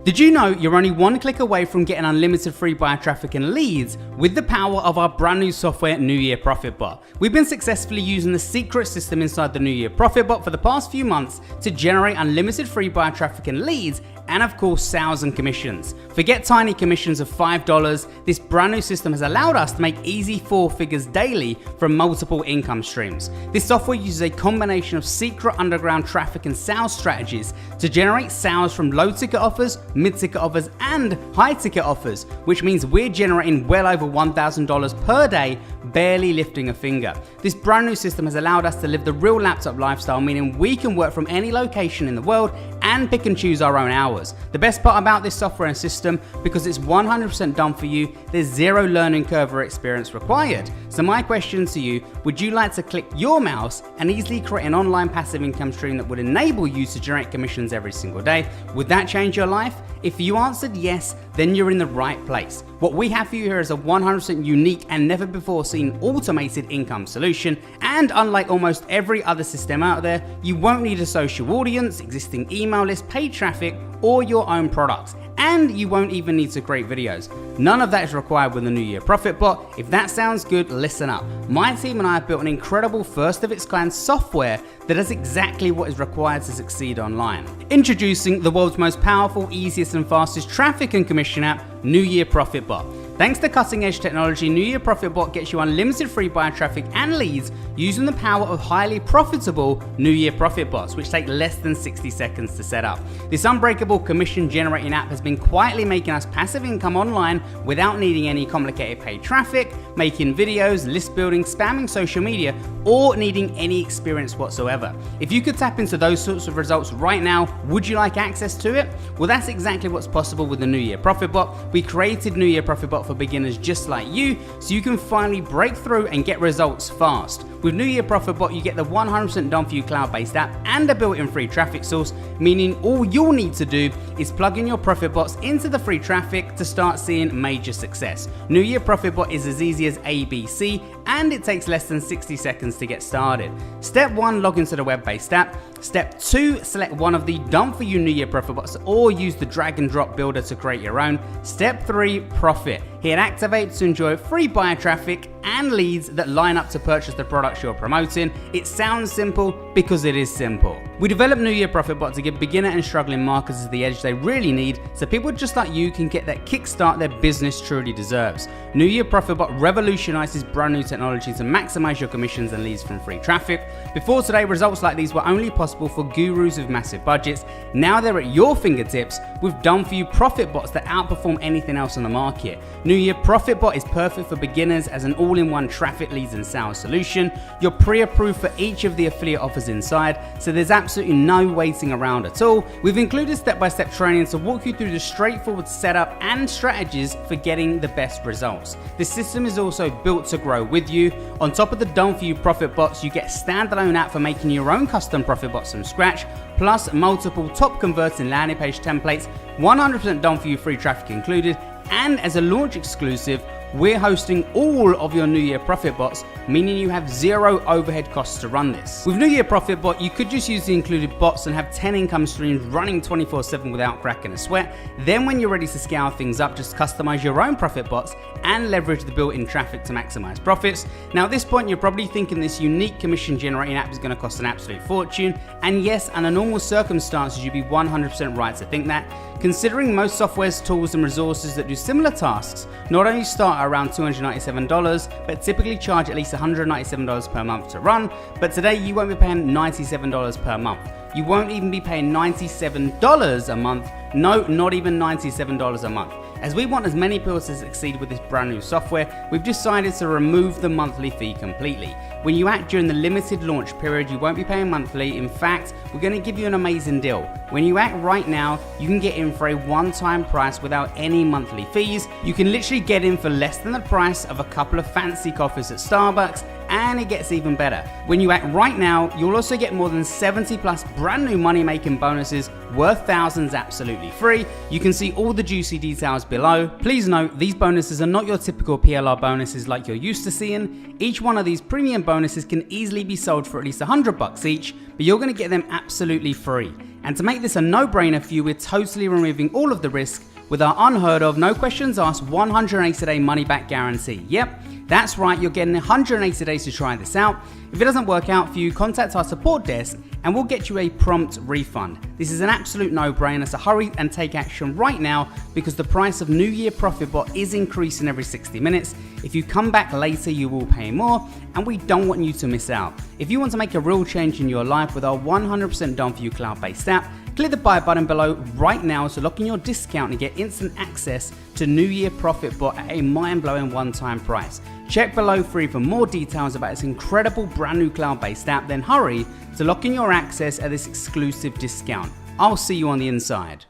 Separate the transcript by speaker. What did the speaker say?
Speaker 1: Did you know you're only one click away from getting unlimited free buyer traffic and leads with the power of our brand new software, New Year Profit Bot? We've been successfully using the secret system inside the New Year Profit Bot for the past few months to generate unlimited free buyer traffic and leads, and of course sales and commissions. Forget tiny commissions of $5, this brand new system has allowed us to make easy 4 figures daily from multiple income streams. This software uses a combination of secret underground traffic and sales strategies to generate sales from low ticket offers, mid ticket offers and high ticket offers, which means we're generating well over $1,000 per day, barely lifting a finger. This brand new system has allowed us to live the real laptop lifestyle, meaning we can work from any location in the world and pick and choose our own hours. The best part about this software and system, because it's 100% done for you, there's zero learning curve or experience required. So my question to you, would you like to click your mouse and easily create an online passive income stream that would enable you to generate commissions every single day? Would that change your life? If you answered yes, then you're in the right place. What we have for you here is a 100% unique and never before seen automated income solution, and unlike almost every other system out there, you won't need a social audience, existing email list, paid traffic, or your own products. And you won't even need to create videos. None of that is required with the New Year Profit Bot. If that sounds good, listen up. My team and I have built an incredible first of its kind software that does exactly what is required to succeed online. Introducing the world's most powerful, easiest and fastest traffic and commission app, New Year Profit Bot. Thanks to cutting edge technology, New Year Profit Bot gets you unlimited free buyer traffic and leads using the power of highly profitable New Year Profit Bots, which take less than 60 seconds to set up. This unbreakable commission generating app has been quietly making us passive income online without needing any complicated paid traffic, making videos, list building, spamming social media, or needing any experience whatsoever. If you could tap into those sorts of results right now, would you like access to it? Well, that's exactly what's possible with the New Year Profit Bot. We created New Year Profit Bot for beginners just like you, so you can finally break through and get results fast. With New Year Profit Bot, you get the 100% done for you cloud-based app and a built-in free traffic source, meaning all you'll need to do is plug in your profit bots into the free traffic to start seeing major success. New Year Profit Bot is as easy as ABC, and it takes less than 60 seconds to get started. Step 1, log into the web-based app. Step 2, select one of the done for you New Year Profit Bots or use the drag and drop builder to create your own. Step 3, profit. Hit activate to enjoy free buyer traffic and leads that line up to purchase the products you're promoting. It sounds simple because it is simple. We developed New Year Profit Bot to give beginner and struggling marketers the edge they really need, so people just like you can get that kickstart their business truly deserves. New Year Profit Bot revolutionizes brand new technology to maximize your commissions and leads from free traffic. Before today, results like these were only possible for gurus with massive budgets. Now they're at your fingertips with done for you profit bots that outperform anything else on the market. New Year Profit Bot is perfect for beginners as an all-in-one traffic, leads and sales solution. You're pre-approved for each of the affiliate offers inside, so there's absolutely no waiting around at all. We've included step-by-step training to walk you through the straightforward setup and strategies for getting the best results. This system is also built to grow with you. On top of the done for you profit bots, you get a standalone app for making your own custom profit bots from scratch, plus multiple top converting landing page templates, 100% done for you free traffic included, and as a launch exclusive, we're hosting all of your New Year Profit Bots, meaning you have zero overhead costs to run this. With New Year Profit Bot, you could just use the included bots and have 10 income streams running 24/7 without cracking a sweat. Then when you're ready to scale things up, just customize your own profit bots and leverage the built-in traffic to maximize profits. Now at this point, you're probably thinking this unique commission generating app is going to cost an absolute fortune. And yes, under normal circumstances, you'd be 100% right to think that. Considering most softwares, tools and resources that do similar tasks not only start at around $297, but typically charge at least $197 per month to run, but today you won't be paying $97 per month. You won't even be paying $97 a month. No, not even $97 a month. As we want as many people to succeed with this brand new software, we've decided to remove the monthly fee completely. When you act during the limited launch period, you won't be paying monthly. In fact, we're going to give you an amazing deal. When you act right now, you can get in for a one-time price without any monthly fees. You can literally get in for less than the price of a couple of fancy coffees at Starbucks, and it gets even better. When you act right now, you'll also get more than 70 plus brand new money making bonuses worth thousands absolutely free. You can see all the juicy details below. Please note, these bonuses are not your typical PLR bonuses like you're used to seeing. Each one of these premium bonuses can easily be sold for at least $100 each, but you're going to get them absolutely free. And to make this a no-brainer for you, we're totally removing all of the risk with our unheard of, no questions asked 180-day money-back guarantee. Yep, that's right, you're getting 180 days to try this out. If it doesn't work out for you, contact our support desk and we'll get you a prompt refund. This is an absolute no-brainer, so hurry and take action right now because the price of New Year Profit Bot is increasing every 60 minutes. If you come back later, you will pay more, and we don't want you to miss out. If you want to make a real change in your life with our 100% done for you cloud-based app, click the buy button below right now to lock in your discount and get instant access to New Year Profit Bot at a mind-blowing one-time price. Check below for even more details about this incredible brand new cloud-based app, then hurry to lock in your access at this exclusive discount. I'll see you on the inside.